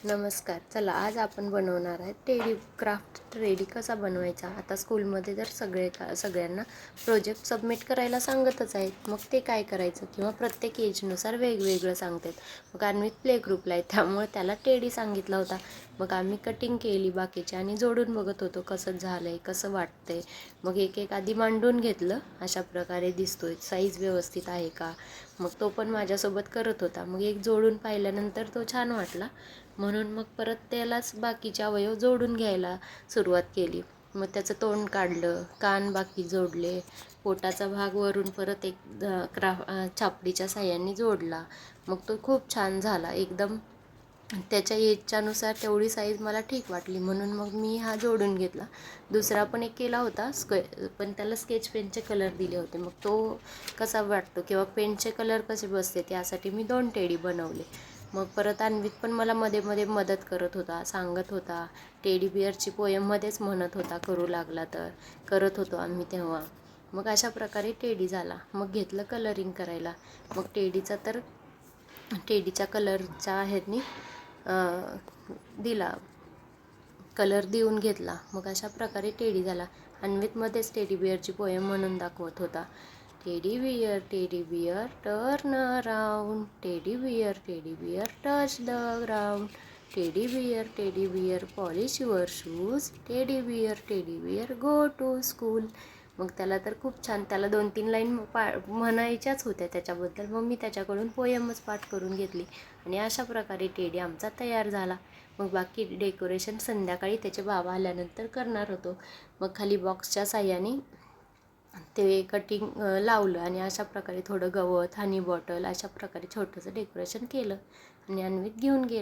नमस्कार. चला आज आपण बनवणार आहे टेडी कसा बनवायचा. आता स्कूलमध्ये तर सगळ्यांना प्रोजेक्ट सबमिट करायला सांगतच आहेत. मग ते काय करायचं किंवा प्रत्येक एजनुसार वेगवेगळं सांगतात. मग अन्वित प्ले ग्रुपला आहे त्यामुळे त्याला टेडी सांगितला होता. मग आम्ही कटिंग केली बाकीचे आणि जोडून बघत होतो कसं झालं आहे, कसं वाटतंय. मग एक एक आधी मांडून घेतलं, अशा प्रकारे दिसतोय, साईज व्यवस्थित आहे का. मग तो पण माझ्यासोबत करत होता. मग एक जोडून पाहिल्यानंतर तो छान वाटला, म्हणून मग परत त्यालाच बाकीचे अवयव जोडून घ्यायला सुरुवात केली. मग त्याचं तोंड काढलं, कान बाकी जोडले, पोटाचा भाग वरून परत एक छापडीच्या साह्याने जोडला. मग तो खूप छान झाला एकदम. त्याच्या एजच्यानुसार तेवढी साईज मला ठीक वाटली, म्हणून मग मी हा जोडून घेतला. दुसरा पण एक केला होता पण त्याला स्केच पेनचे कलर दिले होते. मग तो कसा वाटतो किंवा पेनचे कलर कसे बसते त्यासाठी मी 2 टेडी बनवले. मग परत अन्वित पण मला मध्ये मध्ये मदत करत होता, सांगत होता. टेडी बिअरची पोयममध्येच म्हणत होता, करू लागला तर. करत होतो आम्ही तेव्हा. मग अशा प्रकारे टेडी झाला. मग घेतलं कलरिंग करायला. मग टेडीच्या कलरच्या ह्यानी दिला, कलर देऊन घेतला. मग अशा प्रकारे टेडी झाला. अन्वितमध्येच टेडी बिअरची पोयम म्हणून दाखवत होता. Teddy bear turn around, teddy bear touch the ground, teddy bear polish your shoes, teddy bear go to school. मग त्याला तर खूप छान, त्याला 2-3 लाईन म्हणायच्याच होत्या त्याच्याबद्दल. मग मी त्याच्याकडून पोयमच पाठ करून घेतली आणि अशा प्रकारे टेडी आमचा तयार झाला. मग बाकी डेकोरेशन संध्याकाळी त्याचे बाबा आल्यानंतर करणार होतो. मग खाली बॉक्सच्या साह्याने ते कटिंग लावलं आणि अशा प्रकारे थोडं गवत, हनी बॉटल अशा प्रकारे छोटंसं डेकोरेशन केलं आणि अन्वित घेऊन गेलं.